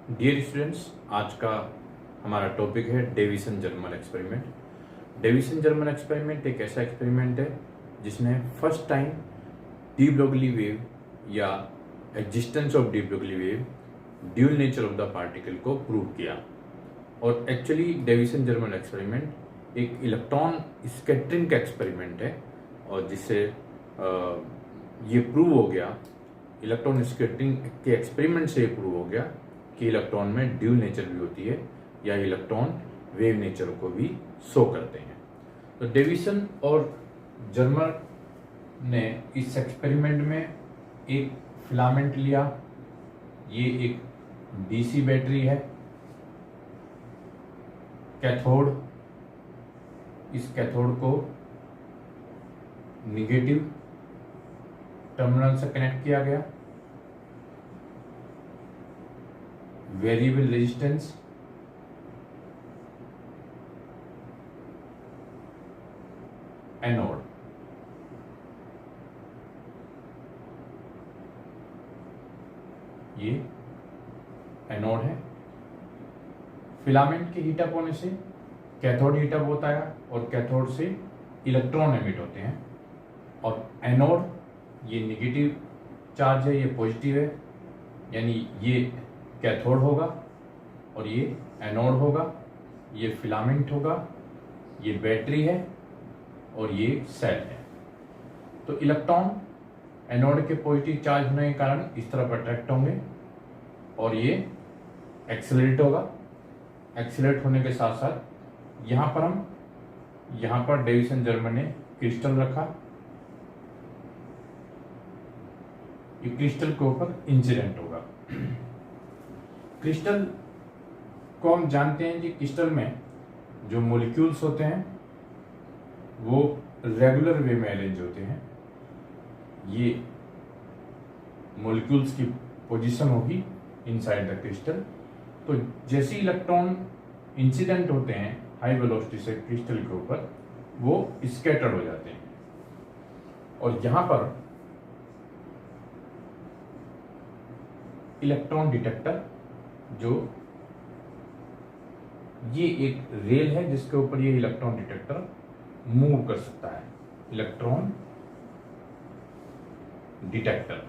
Dear students, आज का हमारा टॉपिक है Davisson Germer experiment. Davisson Germer experiment एक ऐसा एक्सपेरिमेंट है जिसने first time de Broglie wave या existence of de Broglie wave, dual nature of the particle को प्रूव किया। और एक्चुअली डेविसन जर्मर एक्सपेरिमेंट एक इलेक्ट्रॉन स्कैटरिंग का एक्सपेरिमेंट है और जिससे ये प्रूव हो गया, इलेक्ट्रॉन स्कैटरिंग के एक्सपेरिमेंट से ये प्रूव हो गया कि इलेक्ट्रॉन में ड्यूल नेचर भी होती है या इलेक्ट्रॉन वेव नेचर को भी शो करते हैं। तो डेविसन और जर्मर ने इस एक्सपेरिमेंट में एक फिलामेंट लिया। ये एक डीसी बैटरी है, कैथोड। इस कैथोड को निगेटिव टर्मिनल से कनेक्ट किया गया। Variable resistance, anode. ये एनोड है। फिलामेंट के हीट अप होने से कैथोड हीट अप होता है और कैथोड से इलेक्ट्रॉन एमिट होते हैं। और एनोड ये निगेटिव चार्ज है, ये पॉजिटिव है, यानी ये कैथोड होगा और ये एनोड होगा। ये फिलामेंट होगा, ये बैटरी है और ये सेल है। तो इलेक्ट्रॉन एनोड के पॉजिटिव चार्ज होने के कारण इस तरफ अट्रैक्ट होंगे और ये एक्सेलरेट होगा। एक्सेलरेट होने के साथ साथ यहाँ पर डेविसन जर्मर ने क्रिस्टल रखा। ये क्रिस्टल के ऊपर इंसिडेंट होगा। क्रिस्टल को हम जानते हैं कि क्रिस्टल में जो मॉलिक्यूल्स होते हैं वो रेगुलर वे में अरेंज होते हैं। ये मॉलिक्यूल्स की पोजीशन होगी इनसाइड द क्रिस्टल। तो जैसे इलेक्ट्रॉन इंसिडेंट होते हैं हाई वेलोसिटी से क्रिस्टल के ऊपर, वो स्कैटर्ड हो जाते हैं। और यहां पर इलेक्ट्रॉन डिटेक्टर, जो ये एक रेल है जिसके ऊपर ये इलेक्ट्रॉन डिटेक्टर मूव कर सकता है। इलेक्ट्रॉन डिटेक्टर,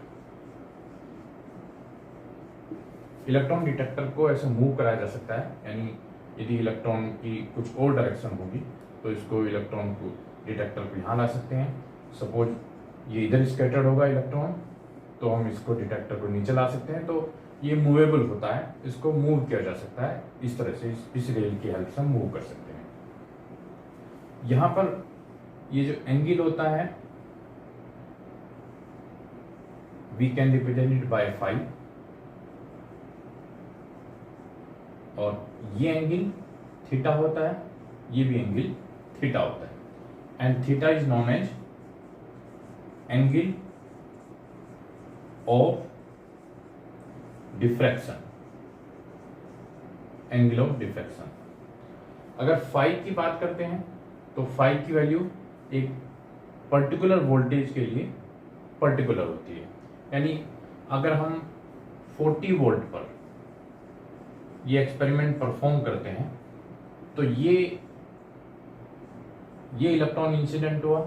इलेक्ट्रॉन डिटेक्टर को ऐसे मूव कराया जा सकता है, यानी यदि इलेक्ट्रॉन की कुछ और डायरेक्शन होगी तो इसको इलेक्ट्रॉन को डिटेक्टर को यहाँ ला सकते हैं। सपोज ये इधर स्कैटर्ड होगा इलेक्ट्रॉन, तो हम इसको डिटेक्टर को नीचे ला सकते हैं। तो ये मूवेबल होता है, इसको मूव किया जा सकता है। इस तरह से इस रेल की हेल्प से मूव कर सकते हैं। यहाँ पर ये जो एंगल होता है we can represent it by phi, और ये एंगल थीटा होता है, ये भी एंगल थीटा होता है। And theta is known as angle of diffraction, angle of diffraction. अगर फाई की बात करते हैं तो फाई की वैल्यू एक पर्टिकुलर वोल्टेज के लिए पर्टिकुलर होती है। यानी अगर हम 40 वोल्ट पर ये एक्सपेरिमेंट परफॉर्म करते हैं तो ये इलेक्ट्रॉन इंसिडेंट हुआ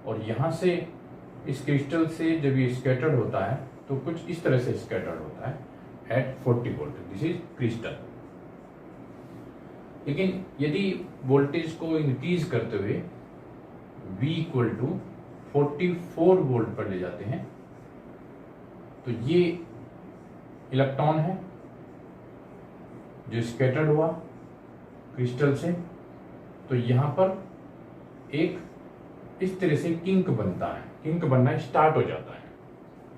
और यहां से इस क्रिस्टल से जब ये स्कैटर्ड होता है तो कुछ इस तरह से स्कैटर्ड होता है at 40 volt. This is crystal. लेकिन यदि वोल्टेज को इंक्रीज करते हुए V इक्वल टू 44 वोल्ट पर ले जाते हैं तो ये इलेक्ट्रॉन है जो स्कैटर्ड हुआ क्रिस्टल से। तो यहां पर एक इस तरह से किंक बनता है, किंक बनना स्टार्ट हो जाता है।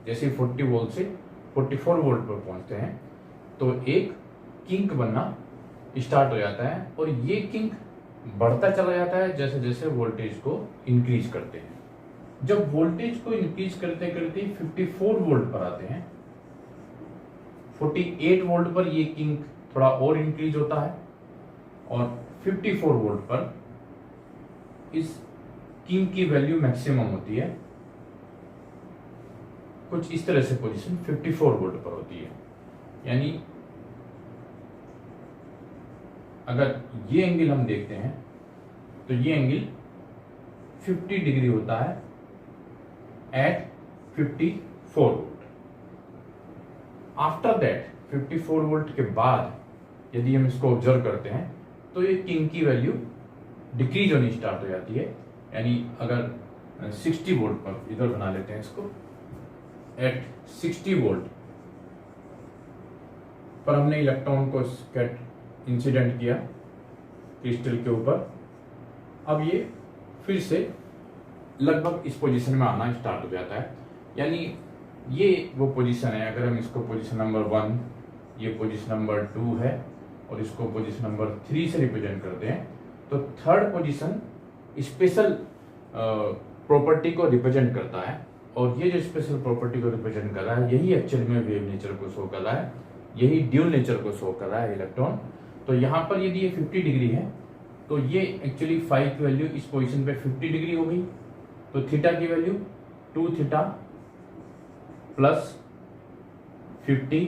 जैसे 40 वोल्ट से 44 वोल्ट पर पहुंचते हैं तो एक किंक बनना स्टार्ट हो जाता है और ये किंक बढ़ता चला जाता है जैसे जैसे वोल्टेज को इंक्रीज करते हैं। जब वोल्टेज को इंक्रीज करते करते 54 वोल्ट पर आते हैं, 48 वोल्ट पर ये किंक थोड़ा और इंक्रीज होता है और 54 वोल्ट पर इस किंक की वैल्यू मैक्सिमम होती है। कुछ इस तरह से पोजीशन 54 वोल्ट पर होती है, यानी अगर ये एंगल हम देखते हैं तो ये एंगल 50 डिग्री होता है at 54 volt. After that 54 volt के बाद यदि हम इसको ऑब्जर्व करते हैं तो ये किंग की वैल्यू डिक्रीज होनी स्टार्ट हो जाती है। यानी अगर 60 वोल्ट पर, इधर बना लेते हैं इसको, एट 60 वोल्ट पर हमने इलेक्ट्रॉन को इंसिडेंट किया क्रिस्टल के ऊपर, अब ये फिर से लगभग इस पोजीशन में आना स्टार्ट हो जाता है। यानी ये वो पोजीशन है, अगर हम इसको पोजीशन नंबर 1, ये पोजीशन नंबर 2 है और इसको पोजीशन नंबर 3 से रिप्रेजेंट करते हैं, तो थर्ड पोजीशन स्पेशल प्रॉपर्टी को रिप्रेजेंट करता है। और ये जो स्पेशल प्रॉपर्टी को रिप्रेजेंट कर रहा है यही एक्चुअली में वेव नेचर को शो कर रहा है, यही ड्यूल नेचर को शो कर रहा है इलेक्ट्रॉन। तो यहाँ पर यदि ये 50 डिग्री है तो ये एक्चुअली फाई की वैल्यू इस पोजीशन पे 50 डिग्री हो गई, तो थीटा की वैल्यू 2 थीटा प्लस 50,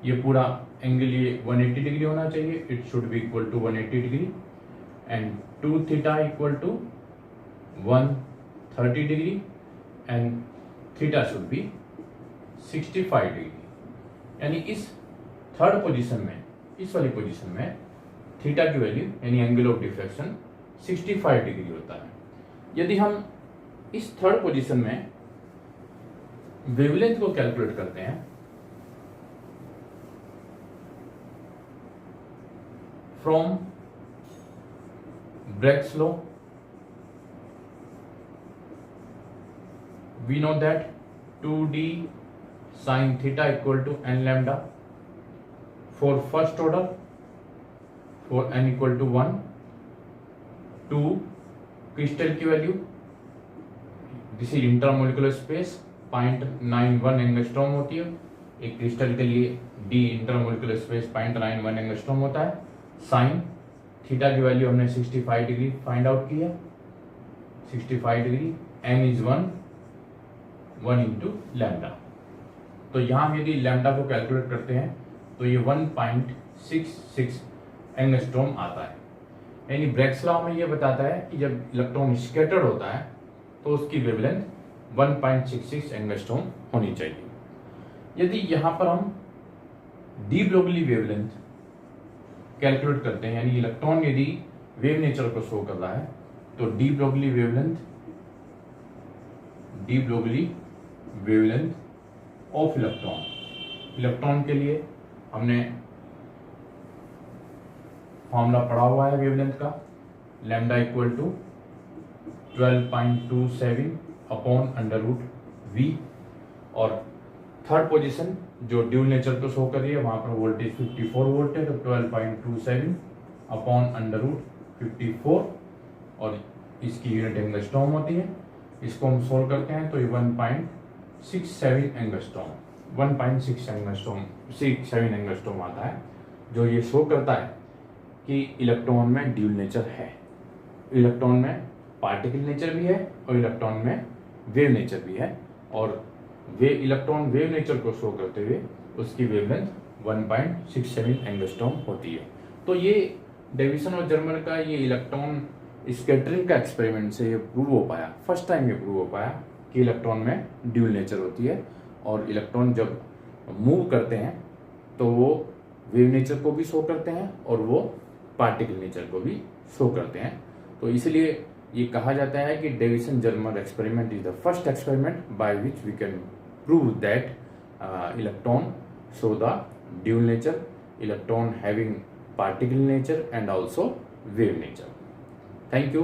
ये पूरा एंगल ये 180 डिग्री होना चाहिए, it should be equal to 180 degree, and 2 theta equal to 130 degree, and theta should be 65 degree. यानी इस थर्ड पोजीशन में, इस वाली पोजीशन में थीटा की वैल्यू यानी एंगल ऑफ डिफ्लेक्शन 65 डिग्री होता है। यदि हम इस थर्ड पोजीशन में वेवलेंथ को कैलकुलेट करते हैं from Bragg's law, we know that 2d sin theta equal to n lambda for first order, for n equal to 1, 2 crystal की value, this is intermolecular space 0.91 angstrom होती है। एक crystal के लिए d इंटरमोलिकुलर स्पेस 0.91 एंगस्ट्रॉम होता है। Sine theta की value हमने 65 डिग्री फाइंड आउट किया, 65 degree, n is 1 into lambda. तो यहाँ यदि लैम्डा को कैलकुलेट करते हैं तो ये 1.66 एंगस्ट्रॉम आता है। यानी ब्रैग्स लॉ में ये बताता है कि जब इलेक्ट्रॉन स्कैटर्ड होता है तो उसकी वेवलेंथ 1.66 एंगस्ट्रॉम होनी चाहिए। यदि यहाँ पर हम डी ब्रोगली वेवलेंथ कैलकुलेट करते हैं, यानी इलेक्ट्रॉन यदि वेव नेचर को शो कर रहा है, तो de Broglie wavelength of electron के लिए हमने फॉर्मूला पढ़ा हुआ है वेवलेंथ का, lambda equal to 12.27 upon under root V. और थर्ड पोजीशन जो ड्यूल नेचर को शो कर रही है वहां पर वोल्टेज 54 वोल्ट है, तो 12.27 अपॉन अंडर रूट 54 और इसकी यूनिट एंगस्ट्रॉम होती है। इसको हम सोल्व करते हैं तो ये 1.67 एंगस्ट्रॉम आता है, जो ये शो करता है कि इलेक्ट्रॉन में ड्यूल नेचर है। इलेक्ट्रॉन में पार्टिकल नेचर भी है और इलेक्ट्रॉन में वेव नेचर भी है, और इलेक्ट्रॉन वेव नेचर को शो करते हुए उसकी वेवलेंथ 1.67 एंगस्ट्रॉम होती है। तो ये डेविसन और जर्मर का ये इलेक्ट्रॉन स्कैटरिंग का एक्सपेरिमेंट से ये प्रूव हो पाया, फर्स्ट टाइम ये प्रूव हो पाया कि इलेक्ट्रॉन में ड्यूल नेचर होती है, और इलेक्ट्रॉन जब मूव करते हैं तो वो वेव नेचर को भी शो करते हैं और वो पार्टिकल नेचर को भी शो करते हैं। तो इसलिए ये कहा जाता है कि Davisson Germer experiment is the first experiment by which we can prove that electron show the dual nature, electron having particle nature and also wave nature. Thank you.